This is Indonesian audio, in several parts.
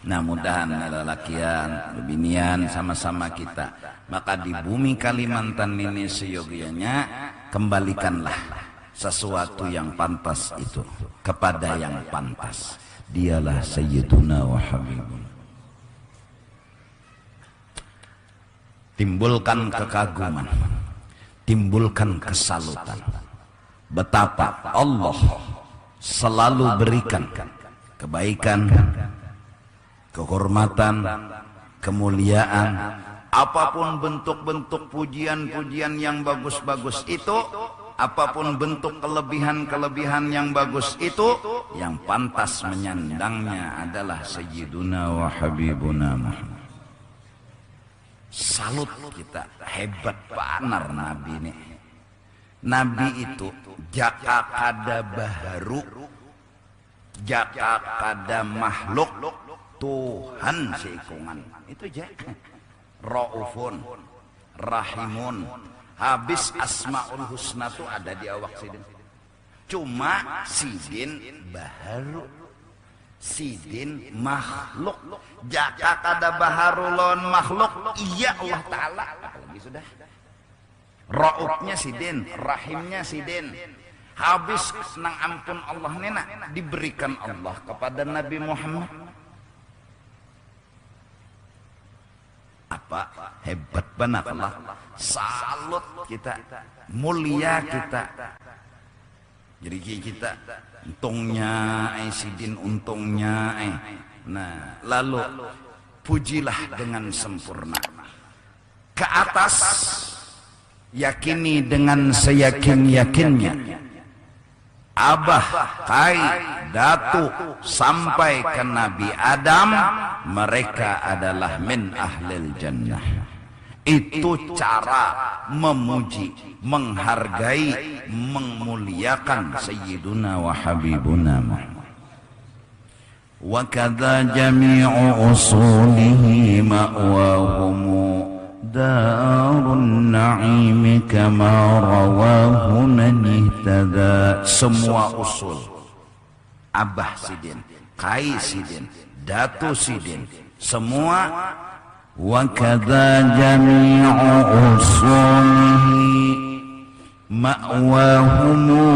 Nah, mudahan lalakian, binian sama-sama kita. Maka di bumi Kalimantan ini seyogianya kembalikanlah sesuatu yang pantas itu kepada yang pantas. Dialah Sayyiduna wa Habibuna. Timbulkan kekaguman, timbulkan kesalutan. Betapa Allah selalu berikan kebaikan, kehormatan, kemuliaan, apapun bentuk-bentuk pujian-pujian yang bagus-bagus itu, apapun bentuk kelebihan-kelebihan yang bagus itu, yang pantas menyandangnya adalah Sayyiduna wa Habibuna Muhammad. Salut kita, hebat benar Nabi ini. Nabi itu jaka kada baharu, jaka kada makhluk, Tuhan seikungan. Itu aja. Raufun, Rahimun. Habis Asmaul Husna itu ada di awak Sidin. Cuma Sidin baharu, Sidin makhluk. Jaka kada baharu lawan makhluk, iya Allah Ta'ala. Apalagi sudah. Raufnya Sidin, Rahimnya Sidin. Habis nang ampun Allah nena diberikan Allah kepada Nabi Muhammad. Apa hebat benar Allah, salut kita, mulia kita. Jadi kita untungnya Sidin, untungnya nah, lalu pujilah dengan sempurna ke atas, yakini dengan seyakin-yakinnya. Abah, Kai, Datu sampai ke Nabi Adam, mereka adalah min ahlil jannah. Itu cara memuji, menghargai, memuliakan Sayyiduna wa Habibuna Muhammad. Wa kadza jami'u usulihi ma'wahumu darun na'im kama rawahu man ihtada. Semua usul Abah Sidin, Kai Sidin, Datu Sidin, semua wa kadza jami'u usulihi ma'wahumu,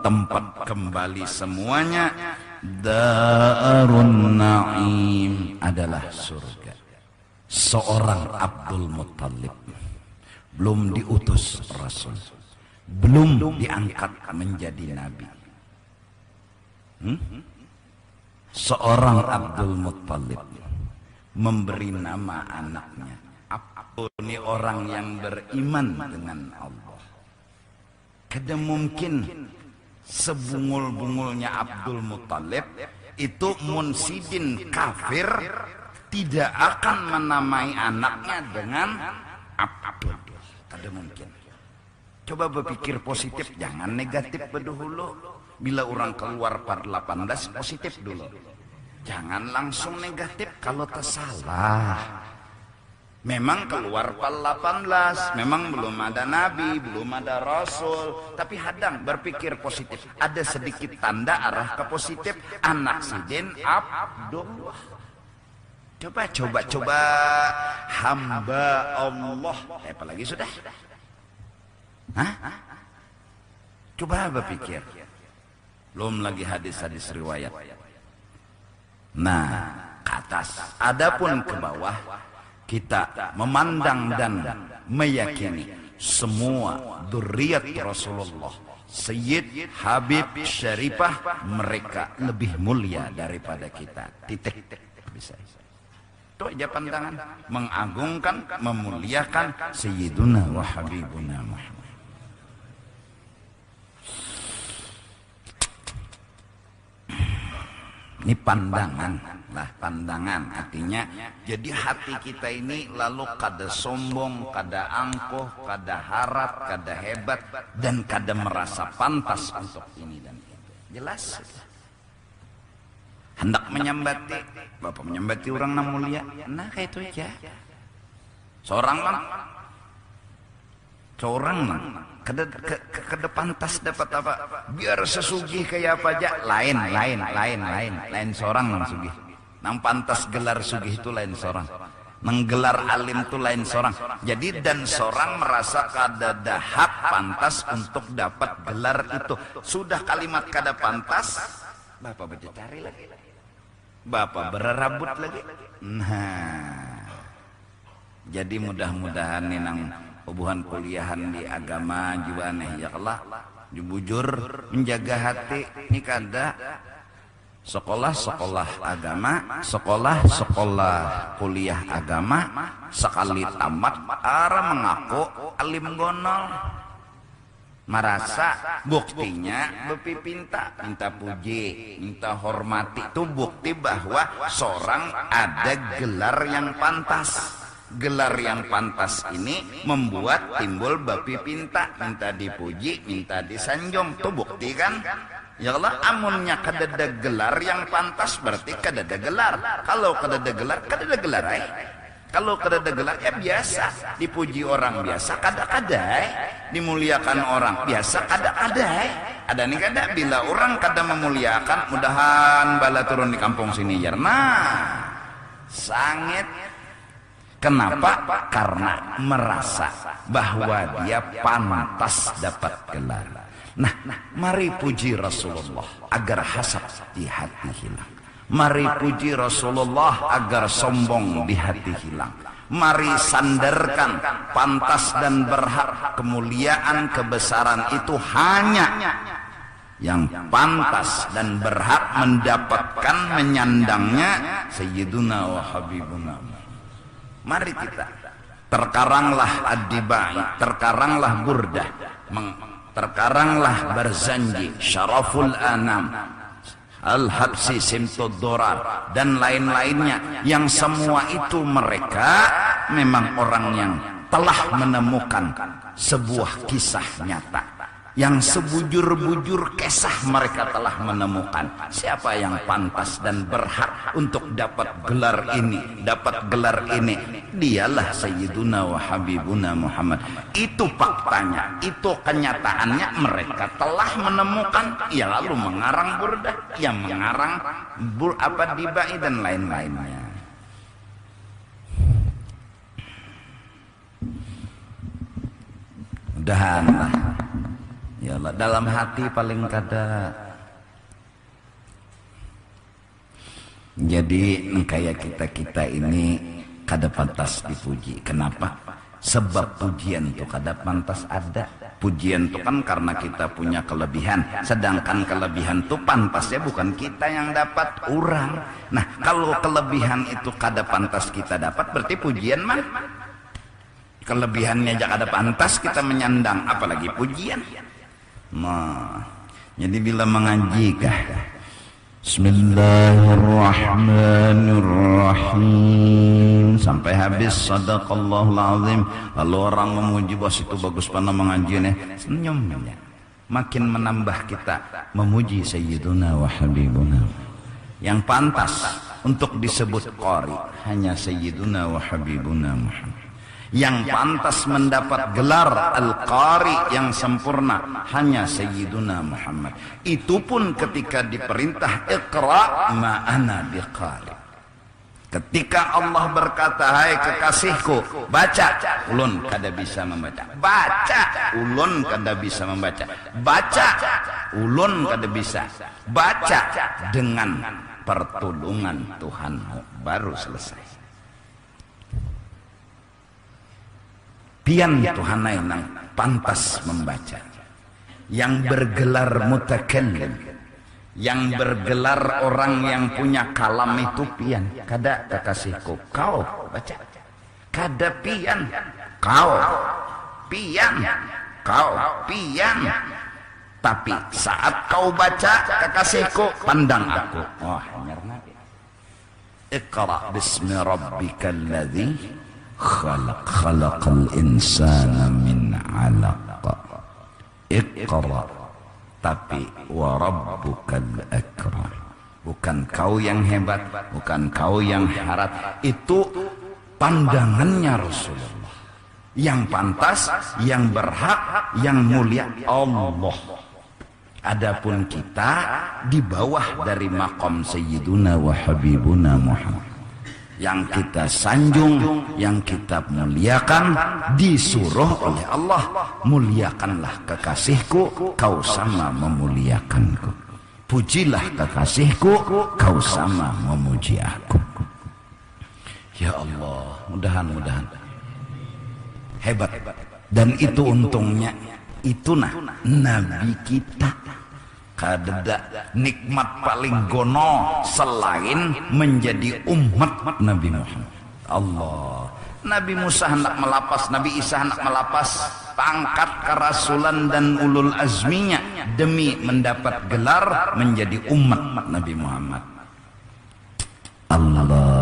tempat kembali semuanya, darun na'im adalah surga. Seorang Abdul Muttalib belum diutus Rasul, belum diangkat menjadi Nabi. Seorang Abdul Muttalib memberi nama anaknya Abdul. Ini orang yang beriman dengan Allah. Kada mungkin sebungul-bungulnya Abdul Muttalib itu Sidin kafir tidak akan menamai anaknya dengan Abdul. Tidak mungkin. Coba berpikir positif, jangan negatif berdahulu. Bila orang keluar pada 18, positif dulu. Jangan langsung negatif kalau tersalah. Memang keluar pada 18, memang belum ada Nabi, belum ada Rasul. Tapi hadang berpikir positif. Ada sedikit tanda arah ke positif. Anak Sidin Abdullah. Coba hamba Allah. Apalagi sudah. Hah? Coba berpikir. Belum lagi hadis-hadis riwayat. Nah, ke atas. Adapun ke bawah, kita memandang dan meyakini semua dzurriyyat Rasulullah, Sayyid, Habib, Syarifah, mereka lebih mulia daripada kita. Titik. Bisa. Itu aja pandangan, mengagungkan, memuliakan Sayyiduna wa Habibuna Muhammad. Ini pandangan lah, pandangan artinya jadi hati kita ini lalu kada sombong, kada angkuh, kada harap, kada hebat, dan kada merasa pantas untuk ini dan itu. Jelas. Hendak menyambati, bapak menyambati orang yang mulia, nah kayak itu aja. Seorang ke depan tas dapat apa? Biar sesugih kayak apa aja, lain seorang yang sugih. Nang pantas gelar sugih itu lain seorang, menggelar alim itu lain seorang. Jadi dan seorang merasa kada hak pantas untuk dapat gelar itu. Sudah kalimat kada pantas, bapak bercari lagi, bapak berarabut lagi. Nah, jadi mudah-mudahan nih nang hubungan kuliahan di agama juga nih ya Allah, jujur menjaga hati ini kada sekolah-sekolah agama, sekolah-sekolah kuliah agama sekali tamat arah mengaku alim gonol, merasa buktinya minta puji, minta hormati, itu bukti bahwa seorang ada gelar yang pantas. Gelar yang pantas ini membuat timbul bapi minta dipuji, minta disanjung, itu bukti kan? Ya Allah, amunnya kadada gelar yang pantas berarti kadada gelar. Kalau kadada gelar, kadada gelar ay. Kalau kadada gelar ya biasa, dipuji orang biasa kada dimuliakan orang biasa kada. Ada nih kada bila orang kada memuliakan, mudahan bala turun di kampung sini ya. Nah, sangit. Kenapa? Karena merasa bahwa dia pantas dapat gelar. Nah, mari puji Rasulullah agar hasad di hati hilang. Mari puji Rasulullah agar sombong di hati hilang. Mari sandarkan pantas dan berhak kemuliaan kebesaran itu hanya yang pantas dan berhak mendapatkan menyandangnya Sayyiduna wa Habibuna. Mari kita terkaranglah ad-dibai, terkaranglah burdah, terkaranglah Barzanji, Syaraful Anam, Al-Habsi, Simtud Durar, dan lain-lainnya, yang semua itu mereka memang orang yang telah menemukan sebuah kisah nyata, yang sebujur-bujur kisah mereka telah menemukan siapa yang pantas dan berhak untuk dapat gelar ini, dialah Sayyiduna wa Habibuna Muhammad. Itu faktanya, itu kenyataannya, mereka telah menemukan, ya lalu mengarang burdah, yang mengarang dibai dan lain-lainnya. Mudahan ya Allah, dalam hati paling kada. Jadi kayak kita ini kada pantas dipuji. Kenapa? Sebab pujian itu kada pantas ada. Pujian itu kan karena kita punya kelebihan, sedangkan kelebihan itu pantasnya bukan kita yang dapat, orang. Nah, kalau kelebihan itu kada pantas kita dapat, berarti pujian mah kelebihannya aja kada pantas kita menyandang, apalagi pujian. Nah, jadi bila mengaji kah, Bismillahirrahmanirrahim sampai habis sadaqallahul azim, lalu orang memuji bos itu bagus pandang mengaji nih, senyum ya. Makin menambah kita memuji Sayyiduna wa Habibuna. Yang pantas untuk disebut qari hanya Sayyiduna wa Habibuna Muhammad. Yang pantas mendapat gelar Al-Qari yang sempurna hanya Sayyiduna Muhammad. Itu pun ketika diperintah Iqra ma'ana biqari. Ketika Allah berkata, hai kekasihku, baca, ulun kada bisa membaca. Baca, ulun kada bisa membaca. Baca, ulun kada bisa. Baca dengan pertolongan Tuhanmu, baru selesai. Pian Tuhan yang pantas membaca, yang bergelar mutakallim, yang bergelar orang yang punya kalam itu pian. Kada kekasihku, kau baca. Kada pian, kau pian, kau pian. Tapi saat kau baca, kekasihku, pandang aku. Oh, nyerna. Iqra bismi rabbikal ladzi khalaqal insana min 'alaq. Iqra, tapi wa rabbukal akram. Bukan kau yang hebat, bukan kau yang harat. Itu pandangannya Rasulullah. Yang pantas, yang berhak, yang mulia Allah. Adapun kita di bawah dari maqam Sayyiduna wa Habibuna Muhammad. Yang kita sanjung, yang kita muliakan, disuruh oleh Allah, muliakanlah kekasihku, kau sama memuliakanku. Pujilah kekasihku, kau sama memuji aku. Ya Allah, mudah-mudahan hebat. Dan itu untungnya, itu Nabi kita. Kadeda nikmat paling gono selain menjadi umat Nabi Muhammad. Allah, Nabi Musa hendak melapas, Nabi Isa hendak melapas pangkat kerasulan dan ulul azminya demi mendapat gelar menjadi umat Nabi Muhammad. Allah